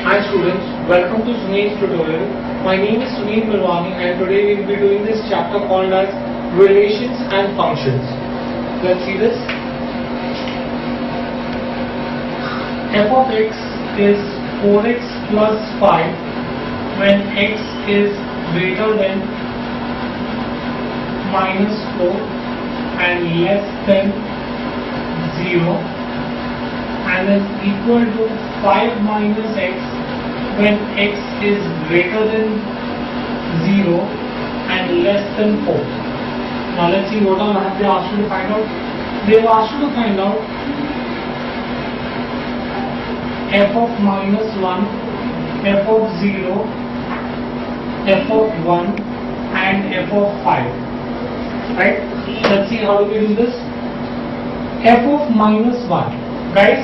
Hi students, welcome to Sunil's tutorial. My name is Sunil Milwani and today we will be doing this chapter called as Relations and Functions. Let's see this. F of x is 4x plus 5 when x is greater than minus 4 and less than 0 and is equal to 5 minus x when x is greater than 0 and less than 4. Now let's see what have they asked you to find out. They have asked you to find out f of minus 1, f of 0, f of 1 and f of 5. Right? Let's see how we do this. F of minus 1. Guys,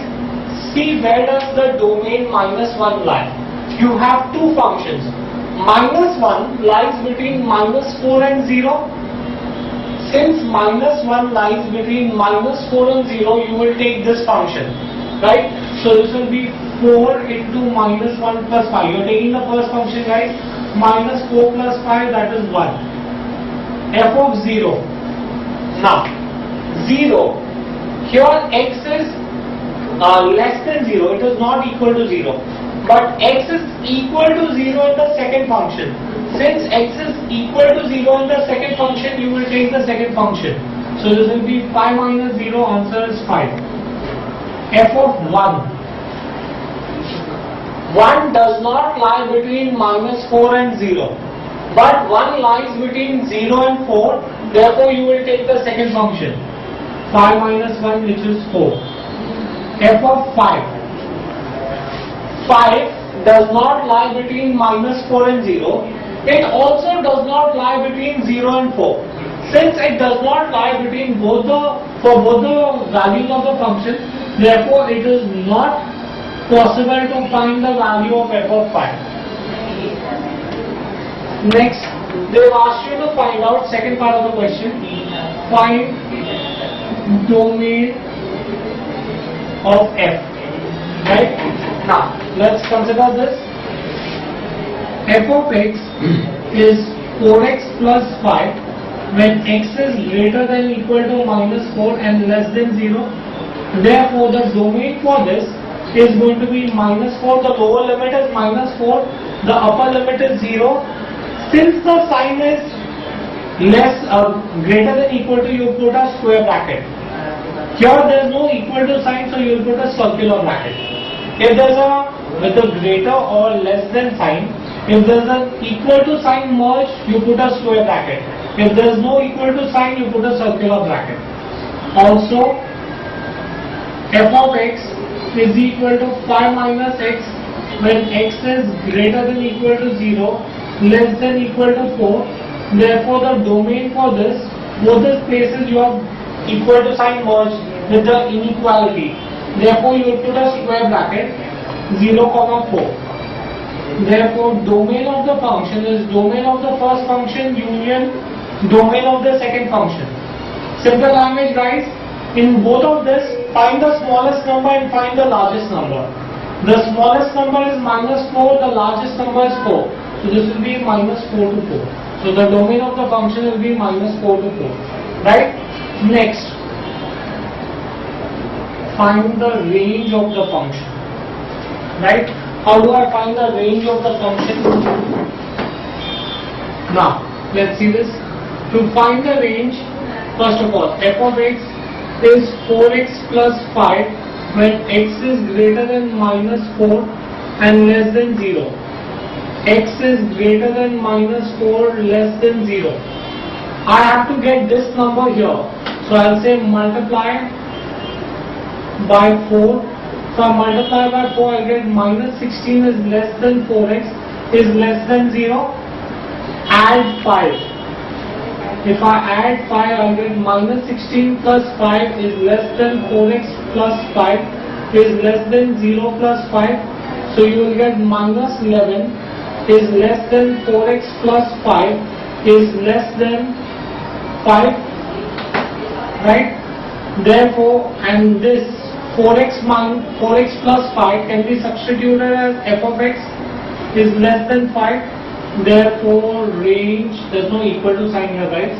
see where does the domain minus 1 lie? You have two functions. Minus 1 lies between minus 4 and 0. Since minus 1 lies between minus 4 and 0, you will take this function. Right? So this will be 4 into minus 1 plus 5. You are taking the first function, guys. Minus 4 plus 5, that is 1. F of 0. Now, 0. Here x is less than 0, it is not equal to 0. But x is equal to 0 in the second function. Since x is equal to 0 in the second function, you will take the second function. So this will be 5 minus 0, answer is 5. F of 1. 1 does not lie between minus 4 and 0. But 1 lies between 0 and 4, therefore you will take the second function. 5 minus 1, which is 4. F of 5. 5 does not lie between minus 4 and 0. It also does not lie between 0 and 4. Since it does not lie between both the values of the function, therefore it is not possible to find the value of f of 5. Next, they have asked you to find out, second part of the question, find domain of f. Right? Now, let's consider this. F of x is 4x plus 5 when x is greater than or equal to minus 4 and less than 0. Therefore, the domain for this is going to be minus 4. The lower limit is minus 4. The upper limit is 0. Since the sign is greater than or equal to, you put a square bracket. Here there is no equal to sign, so you will put a circular bracket. If there is with a greater or less than sign, if there is an equal to sign merged, you put a square bracket. If there is no equal to sign, you put a circular bracket. Also, f of x is equal to 5 minus x when x is greater than or equal to 0, less than or equal to 4. Therefore, the domain for this, both the places you have equal to sign merged with the inequality. Therefore, you will put a square bracket 0, 4. Therefore, domain of the function is domain of the first function union domain of the second function. Simple language, guys. In both of this, find the smallest number and find the largest number. The smallest number is minus 4, the largest number is 4. So this will be minus 4 to 4. So the domain of the function will be minus 4 to 4. Right? Next, find the range of the function. Right? How do I find the range of the function? Now, let's see this. To find the range, first of all, f of x is 4x plus 5 when x is greater than minus 4 and less than 0. X is greater than minus 4 less than 0. I have to get this number here. So I'll say multiply by 4. So I multiply by 4, I get minus 16 is less than 4x is less than 0. Add 5. If I add 5, I'll get minus 16 plus 5 is less than 4x plus 5 is less than 0 plus 5. So you will get minus 11 is less than 4x plus 5 is less than 5. Right? Therefore, and this 4x plus 5 can be substituted as f of x is less than 5. Therefore, range, there's no equal to sign here, guys.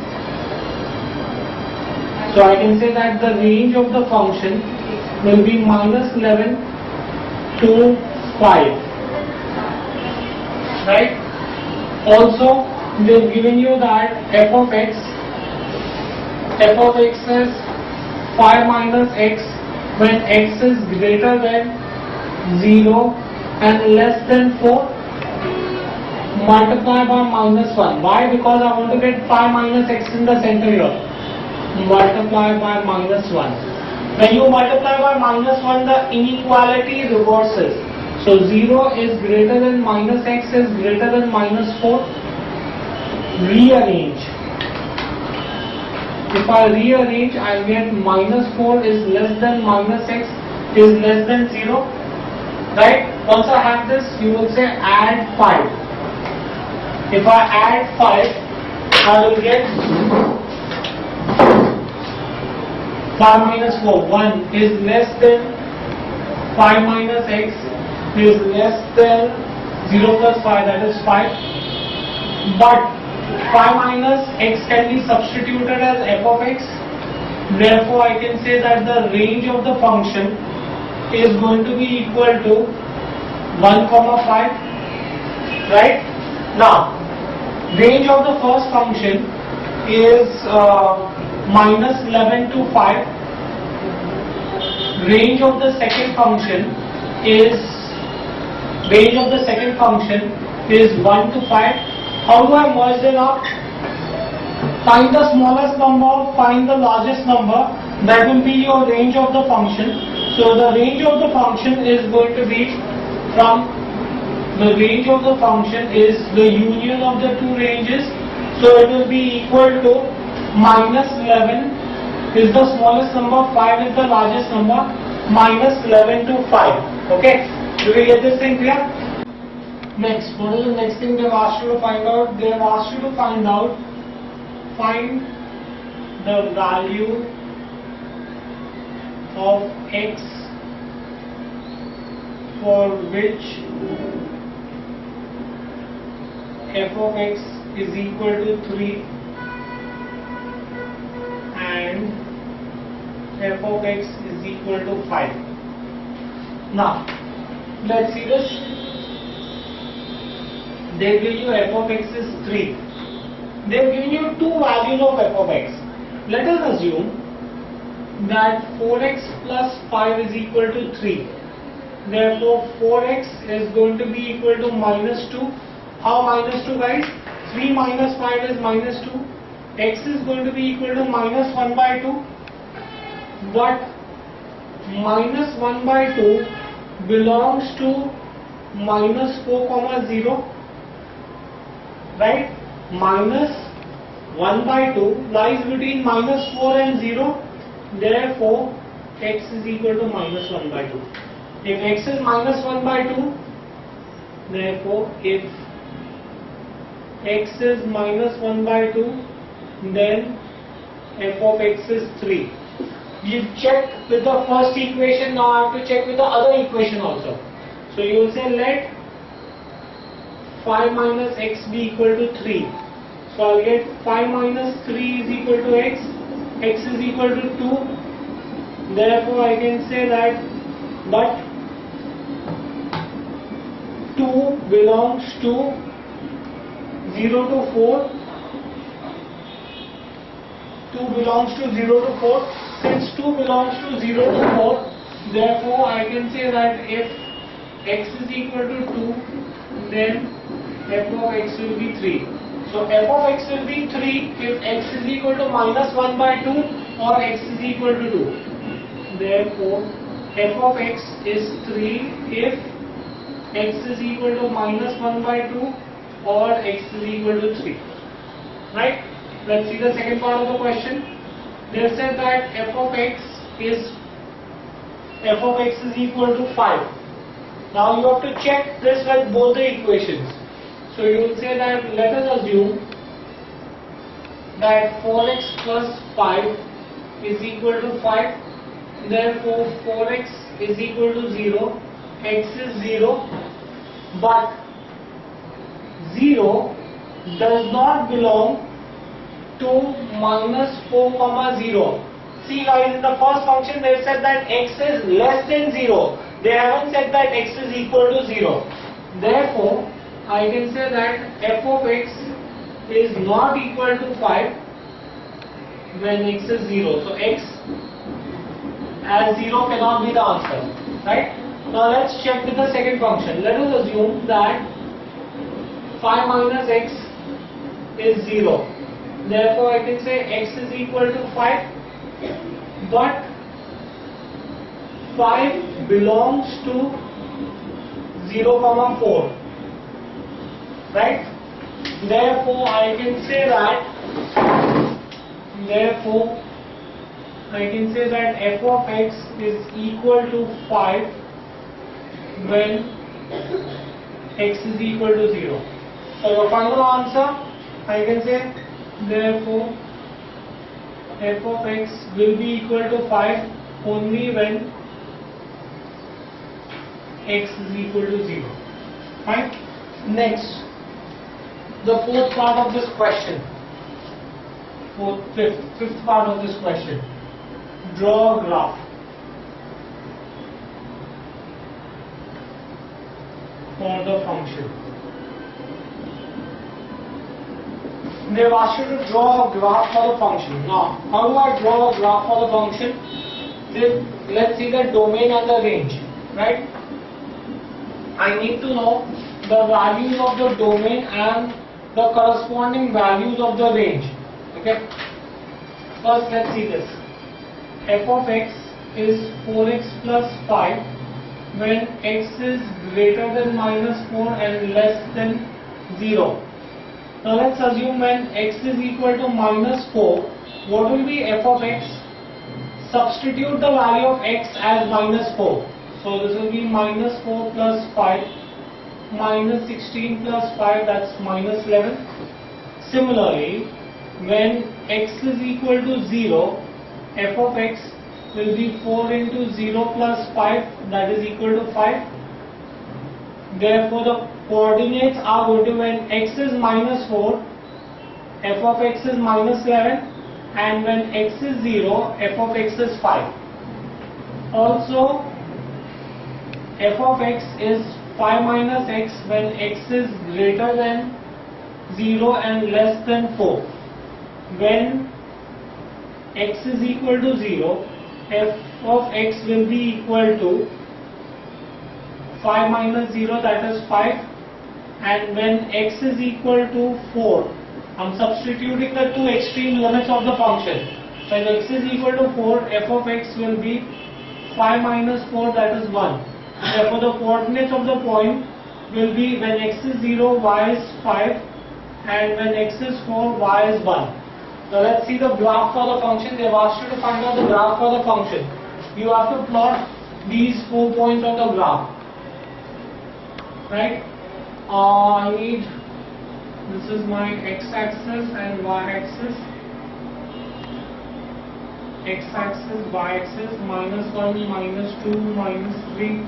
So I can say that the range of the function will be minus 11 to 5. Right? Also, they've given you that f of x is 5 minus x when x is greater than 0 and less than 4, multiply by minus 1. Why? Because I want to get 5 minus x in the center here. Multiply by minus 1. When you multiply by minus 1, the inequality reverses. So 0 is greater than minus x is greater than minus 4. Rearrange. If I rearrange, I'll get minus 4 is less than minus x is less than 0. Right? Once I have this, you will say add 5. If I add 5, I will get 5 minus 4. 1 is less than 5 minus x is less than 0 plus 5, that is 5. But 5 minus x can be substituted as f of x. Therefore, I can say that the range of the function is going to be equal to 1, 5. Right? Now, range of the first function is minus 11 to 5. Range of the second function is 1 to 5. How do I merge them up? Find the smallest number, find the largest number. That will be your range of the function. So the range of the function is going to be the union of the two ranges. So it will be equal to minus 11 is the smallest number, 5 is the largest number, minus 11 to 5. Okay, do we get this thing clear? Next, what is the next thing they've asked you to find out? They've asked you to find the value of x for which f of x is equal to 3 and f of x is equal to 5. Now, let's see this. They give you f of x is 3. They have given you two values of f of x. Let us assume that 4x plus 5 is equal to 3. Therefore, 4x is going to be equal to minus 2. How minus 2, guys? 3 minus 5 is minus 2. X is going to be equal to minus 1 by 2. But minus 1 by 2 belongs to minus 4, 0. Right? Minus 1 by 2 lies between minus 4 and 0. Therefore, x is equal to minus 1 by 2. If x is minus 1 by 2, therefore, if x is minus 1 by 2, then f of x is 3. You checked with the first equation, now I have to check with the other equation also. So you will say let 5 minus x be equal to 3. So I'll get 5 minus 3 is equal to x is equal to 2. Therefore I can say that, but 2 belongs to 0 to 4. 2 belongs to 0 to 4. Since 2 belongs to 0 to 4, therefore I can say that if x is equal to 2, then f of x will be 3. So f of x will be 3 if x is equal to minus 1 by 2 or x is equal to 2. Therefore, f of x is 3 if x is equal to minus 1 by 2 or x is equal to 3. Right? Let's see the second part of the question. They said that f of x is equal to 5. Now you have to check this with both the equations. So you will say that let us assume that 4x plus 5 is equal to 5. Therefore 4x is equal to 0, x is 0, but 0 does not belong to minus 4 comma 0. See guys, in the first function they said that x is less than 0. They haven't said that x is equal to 0. Therefore, I can say that f of x is not equal to 5 when x is 0. So x as 0 cannot be the answer, right? Now let's check with the second function. Let us assume that 5 minus x is 0. Therefore, I can say x is equal to 5, but 5 belongs to 0 comma 4, right? Therefore, I can say that f of x is equal to 5 when x is equal to 0. So your final answer, I can say, therefore f of x will be equal to 5 only when x is equal to 0. Fine. Next, the fourth part of this question. Fifth part of this question. Draw a graph for the function. They have asked you to draw a graph for the function. Now, how do I draw a graph for the function? Let's see the domain and the range, right? I need to know the values of the domain and the corresponding values of the range. Okay. First, let's see this. F of x is 4x plus 5 when x is greater than minus 4 and less than 0. Now let's assume when x is equal to minus 4, what will be f of x? Substitute the value of x as minus 4. So this will be minus 4 plus 5, minus 16 plus 5, that's minus 11. Similarly, when x is equal to 0, f of x will be 4 into 0 plus 5, that is equal to 5. Therefore, the coordinates are going to, when x is minus 4, f of x is minus 11, and when x is 0, f of x is 5. Also, f of x is 5 minus x when x is greater than 0 and less than 4. When x is equal to 0, f of x will be equal to 5 minus 0, that is 5, and when x is equal to 4, I'm substituting the two extreme limits of the function. So when x is equal to 4, f of x will be 5 minus 4, that is 1. Therefore, the coordinates of the point will be when x is 0, y is 5, and when x is 4, y is 1. Now let's see the graph for the function. They have asked you to find out the graph for the function. You have to plot these 4 points on the graph. Right? I need, this is my x-axis and y-axis. X-axis, y-axis, minus 1, minus 2, minus 3,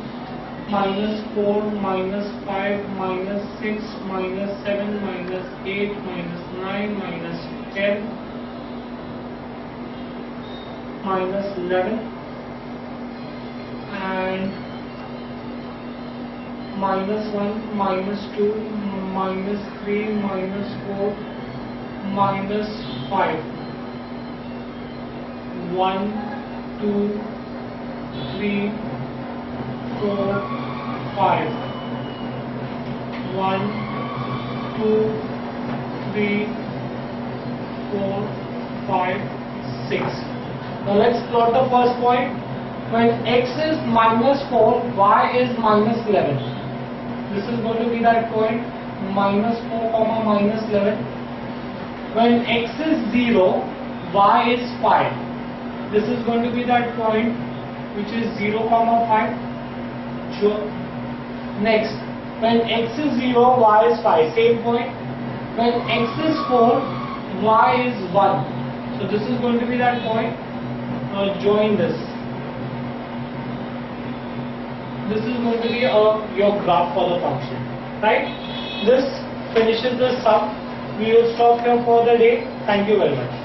minus 4, minus 5, minus 6, minus 7, minus 8, minus 9, minus 10, minus 11, and minus 1, minus 2, minus 3, minus 4, minus 5. 1, 2, 3, 4, 5. 1, 2, 3, 4, 5, 6. Now let's plot the first point. When x is minus 4, y is minus 11. This is going to be that point, minus 4 comma minus 11. When x is 0, y is 5. This is going to be that point which is 0 comma 5. Sure. Next, when x is 0, y is 5. Same point. When x is 4, y is 1. So this is going to be that point. Join this. this is going to be your graph for the function, right? This finishes the sum. We will stop here for the day. Thank you very much.